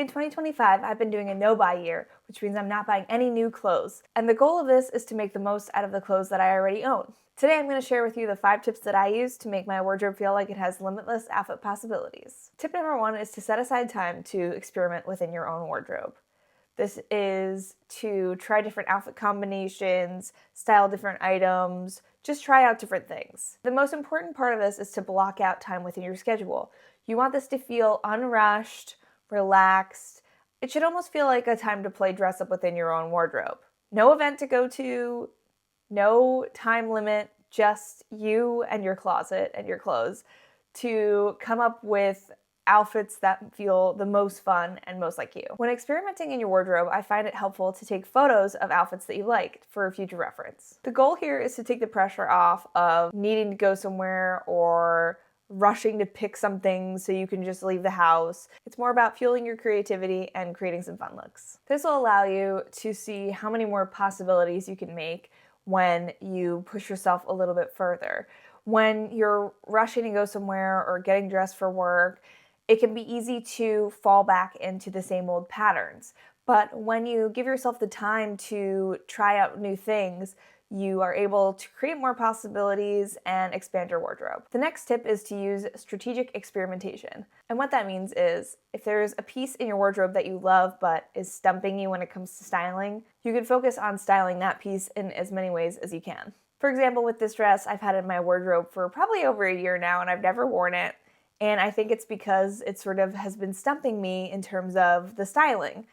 In 2025, I've been doing a no-buy year, which means I'm not buying any new clothes. And the goal of this is to make the most out of the clothes that I already own. Today, I'm going to share with you the 5 tips that I use to make my wardrobe feel like it has limitless outfit possibilities. Tip number 1 is to set aside time to experiment within your own wardrobe. This is to try different outfit combinations, style different items, just try out different things. The most important part of this is to block out time within your schedule. You want this to feel unrushed, relaxed. It should almost feel like a time to play dress up within your own wardrobe. No event to go to, no time limit, just you and your closet and your clothes to come up with outfits that feel the most fun and most like you. When experimenting in your wardrobe, I find it helpful to take photos of outfits that you like for future reference. The goal here is to take the pressure off of needing to go somewhere or rushing to pick something so you can just leave the house. It's more about fueling your creativity and creating some fun looks. This will allow you to see how many more possibilities you can make when you push yourself a little bit further. When you're rushing to go somewhere or getting dressed for work, it can be easy to fall back into the same old patterns. But when you give yourself the time to try out new things, you are able to create more possibilities and expand your wardrobe. The next tip is to use strategic experimentation. And what that means is, if there's a piece in your wardrobe that you love but is stumping you when it comes to styling, you can focus on styling that piece in as many ways as you can. For example, with this dress, I've had it in my wardrobe for probably over a year now and I've never worn it. And I think it's because it sort of has been stumping me in terms of the styling.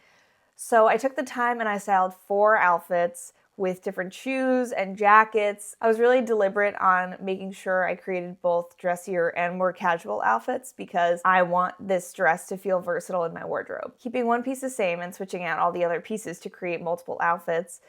So I took the time and I styled 4 outfits with different shoes and jackets. I was really deliberate on making sure I created both dressier and more casual outfits because I want this dress to feel versatile in my wardrobe. Keeping one piece the same and switching out all the other pieces to create multiple outfits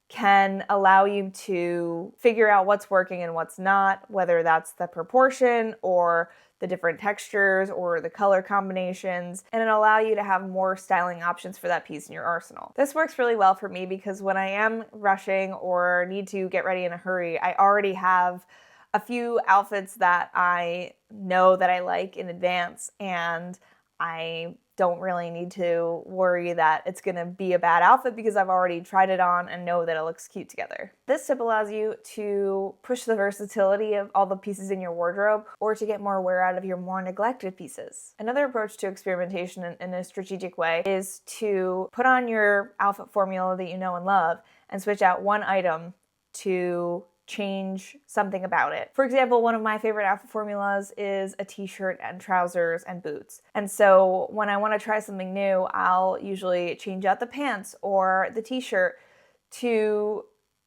can allow you to figure out what's working and what's not, whether that's the proportion or the different textures or the color combinations, and it'll allow you to have more styling options for that piece in your arsenal. This works really well for me because when I am rushing or need to get ready in a hurry, I already have a few outfits that I know that I like in advance, and I don't really need to worry that it's gonna be a bad outfit because I've already tried it on and know that it looks cute together. This tip allows you to push the versatility of all the pieces in your wardrobe or to get more wear out of your more neglected pieces. Another approach to experimentation in a strategic way is to put on your outfit formula that you know and love and switch out one item to change something about it. For example, one of my favorite outfit formulas is a t-shirt and trousers and boots. And so when I want to try something new, I'll usually change out the pants or the t-shirt to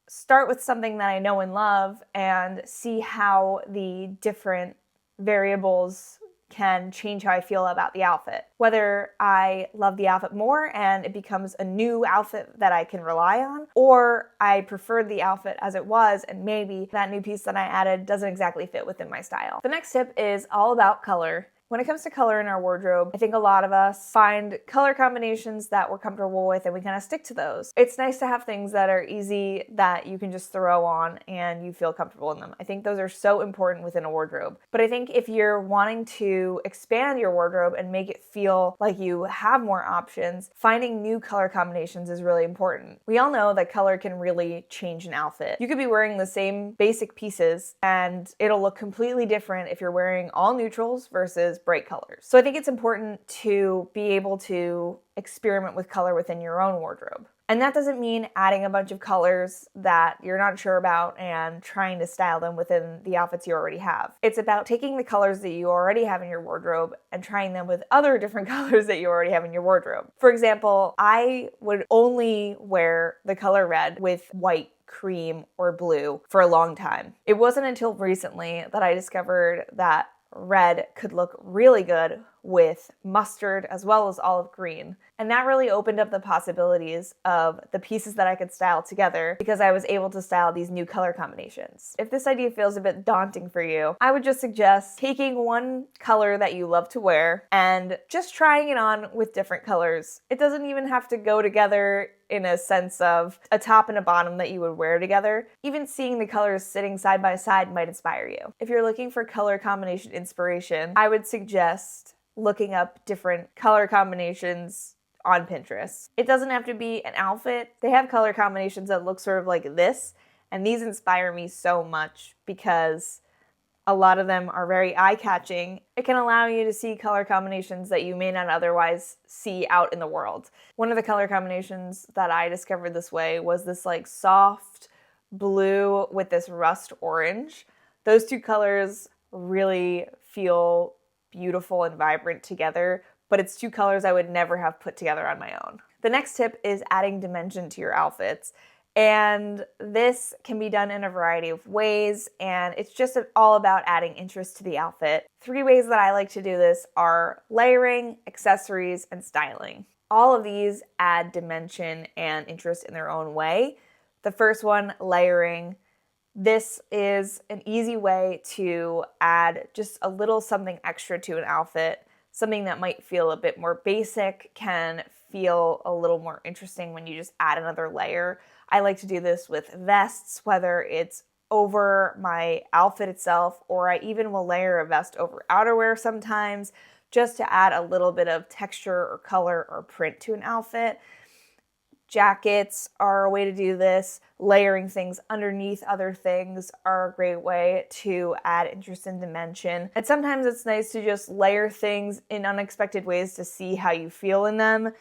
start with something that I know and love and see how the different variables can change how I feel about the outfit. Whether I love the outfit more and it becomes a new outfit that I can rely on, or I preferred the outfit as it was and maybe that new piece that I added doesn't exactly fit within my style. The next tip is all about color. When it comes to color in our wardrobe, I think a lot of us find color combinations that we're comfortable with and we kind of stick to those. It's nice to have things that are easy that you can just throw on and you feel comfortable in them. I think those are so important within a wardrobe. But I think if you're wanting to expand your wardrobe and make it feel like you have more options, finding new color combinations is really important. We all know that color can really change an outfit. You could be wearing the same basic pieces and it'll look completely different if you're wearing all neutrals versus bright colors. So I think it's important to be able to experiment with color within your own wardrobe. And that doesn't mean adding a bunch of colors that you're not sure about and trying to style them within the outfits you already have. It's about taking the colors that you already have in your wardrobe and trying them with other different colors that you already have in your wardrobe. For example, I would only wear the color red with white, cream, or blue for a long time. It wasn't until recently that I discovered that red could look really good with mustard as well as olive green. And that really opened up the possibilities of the pieces that I could style together because I was able to style these new color combinations. If this idea feels a bit daunting for you, I would just suggest taking one color that you love to wear and just trying it on with different colors. It doesn't even have to go together in a sense of a top and a bottom that you would wear together. Even seeing the colors sitting side by side might inspire you. If you're looking for color combination inspiration, I would suggest looking up different color combinations on Pinterest. It doesn't have to be an outfit. They have color combinations that look sort of like this, and these inspire me so much because a lot of them are very eye-catching. It can allow you to see color combinations that you may not otherwise see out in the world. One of the color combinations that I discovered this way was this like soft blue with this rust orange. Those two colors really feel beautiful and vibrant together, but it's two colors I would never have put together on my own. The next tip is adding dimension to your outfits. And this can be done in a variety of ways, and it's just all about adding interest to the outfit. 3 ways that I like to do this are layering, accessories, and styling. All of these add dimension and interest in their own way. The first one, layering. This is an easy way to add just a little something extra to an outfit. Something that might feel a bit more basic can feel a little more interesting when you just add another layer. I like to do this with vests, whether it's over my outfit itself, or I even will layer a vest over outerwear sometimes, just to add a little bit of texture or color or print to an outfit. Jackets are a way to do this. Layering things underneath other things are a great way to add interest and dimension. And sometimes it's nice to just layer things in unexpected ways to see how you feel in them.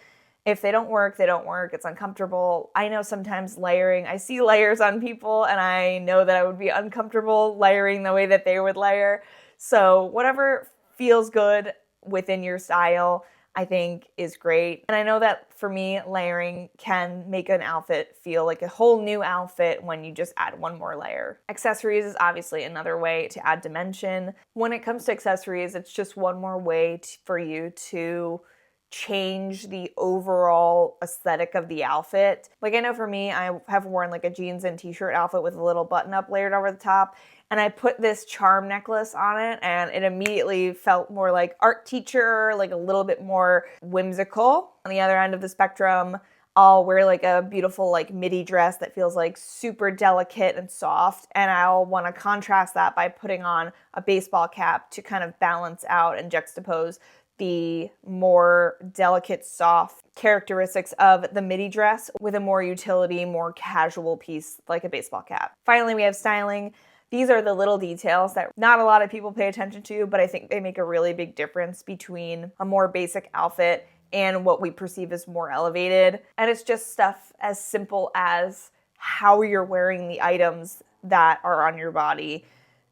If they don't work, they don't work. It's uncomfortable. I know sometimes layering, I see layers on people and I know that I would be uncomfortable layering the way that they would layer. So whatever feels good within your style, I think is great. And I know that for me, layering can make an outfit feel like a whole new outfit when you just add one more layer. Accessories is obviously another way to add dimension. When it comes to accessories, it's just one more way for you to change the overall aesthetic of the outfit. Like I know for me, I have worn like a jeans and t-shirt outfit with a little button up layered over the top, and I put this charm necklace on it and it immediately felt more like art teacher, like a little bit more whimsical. On the other end of the spectrum, I'll wear like a beautiful like midi dress that feels like super delicate and soft, and I'll want to contrast that by putting on a baseball cap to kind of balance out and juxtapose the more delicate, soft characteristics of the midi dress with a more utility, more casual piece like a baseball cap. Finally, we have styling. These are the little details that not a lot of people pay attention to, but I think they make a really big difference between a more basic outfit and what we perceive as more elevated. And it's just stuff as simple as how you're wearing the items that are on your body.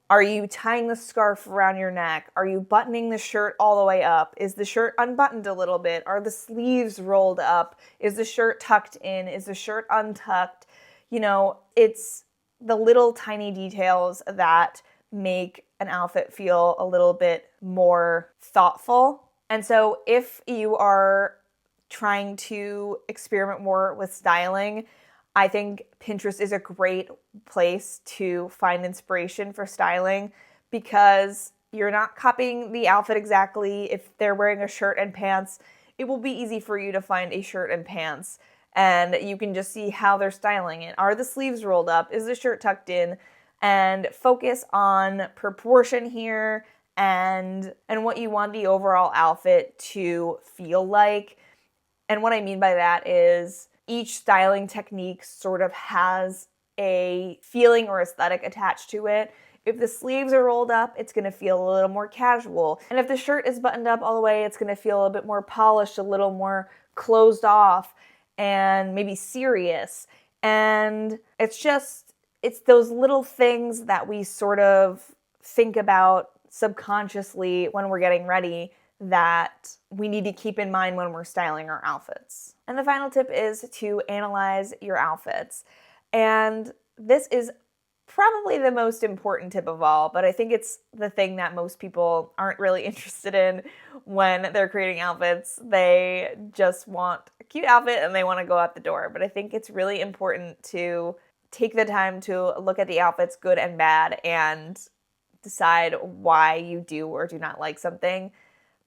Are you tying the scarf around your neck? Are you buttoning the shirt all the way up? Is the shirt unbuttoned a little bit? Are the sleeves rolled up? Is the shirt tucked in? Is the shirt untucked? You know, it's the little tiny details that make an outfit feel a little bit more thoughtful. And so if you are trying to experiment more with styling, I think Pinterest is a great place to find inspiration for styling because you're not copying the outfit exactly. If they're wearing a shirt and pants, it will be easy for you to find a shirt and pants, and you can just see how they're styling it. Are the sleeves rolled up? Is the shirt tucked in? And focus on proportion here and what you want the overall outfit to feel like. And what I mean by that is each styling technique sort of has a feeling or aesthetic attached to it. If the sleeves are rolled up, it's going to feel a little more casual. And if the shirt is buttoned up all the way, it's going to feel a bit more polished, a little more closed off, and maybe serious. And it's those little things that we sort of think about subconsciously when we're getting ready that we need to keep in mind when we're styling our outfits. And the final tip is to analyze your outfits. And this is probably the most important tip of all, but I think it's the thing that most people aren't really interested in when they're creating outfits. They just want a cute outfit and they want to go out the door. But I think it's really important to take the time to look at the outfits, good and bad, and decide why you do or do not like something.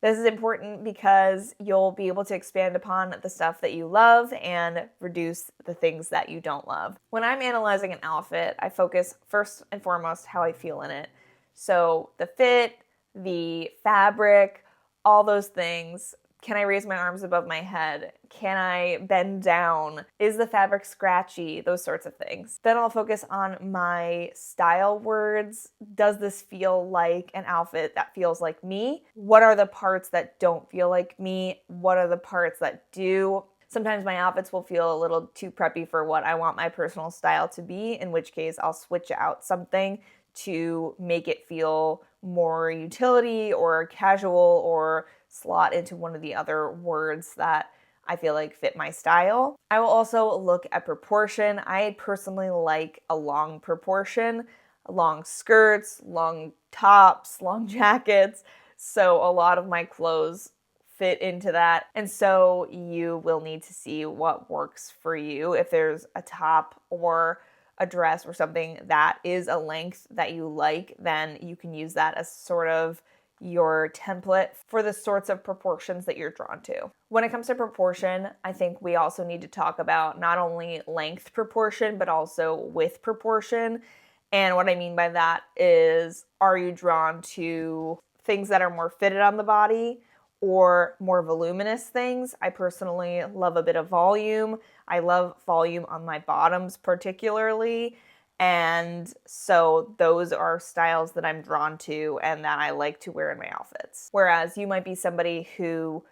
This is important because you'll be able to expand upon the stuff that you love and reduce the things that you don't love. When I'm analyzing an outfit, I focus first and foremost how I feel in it. So the fit, the fabric, all those things Can I raise my arms above my head? Can I bend down? Is the fabric scratchy? Those sorts of things. Then I'll focus on my style words. Does this feel like an outfit that feels like me? What are the parts that don't feel like me? What are the parts that do? Sometimes my outfits will feel a little too preppy for what I want my personal style to be, in which case I'll switch out something to make it feel more utility or casual or slot into one of the other words that I feel like fit my style. I will also look at proportion. I personally like a long proportion, long skirts, long tops, long jackets. So a lot of my clothes fit into that. And so you will need to see what works for you. If there's a top or a dress or something that is a length that you like, then you can use that as sort of your template for the sorts of proportions that you're drawn to. When it comes to proportion, I think we also need to talk about not only length proportion, but also width proportion. And what I mean by that is, are you drawn to things that are more fitted on the body or more voluminous things? I personally love a bit of volume. I love volume on my bottoms particularly. And so those are styles that I'm drawn to and that I like to wear in my outfits. Whereas you might be somebody who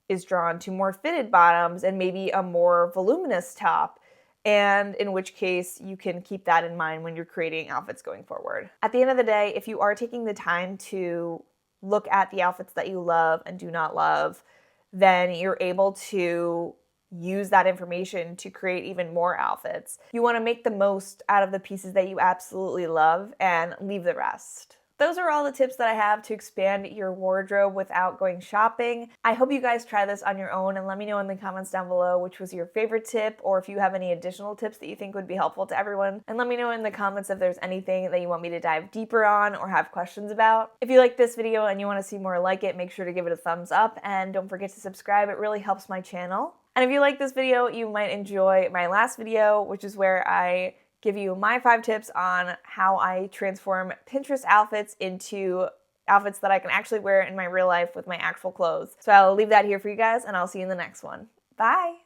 is drawn to more fitted bottoms and maybe a more voluminous top, and in which case you can keep that in mind when you're creating outfits going forward. At the end of the day, if you are taking the time to look at the outfits that you love and do not love, then you're able to use that information to create even more outfits. You want to make the most out of the pieces that you absolutely love and leave the rest. Those are all the tips that I have to expand your wardrobe without going shopping. I hope you guys try this on your own and let me know in the comments down below which was your favorite tip, or if you have any additional tips that you think would be helpful to everyone. And let me know in the comments if there's anything that you want me to dive deeper on or have questions about. If you like this video and you want to see more like it, make sure to give it a thumbs up and don't forget to subscribe. It really helps my channel. And if you like this video, you might enjoy my last video, which is where I give you my 5 tips on how I transform Pinterest outfits into outfits that I can actually wear in my real life with my actual clothes. So I'll leave that here for you guys, and I'll see you in the next one. Bye!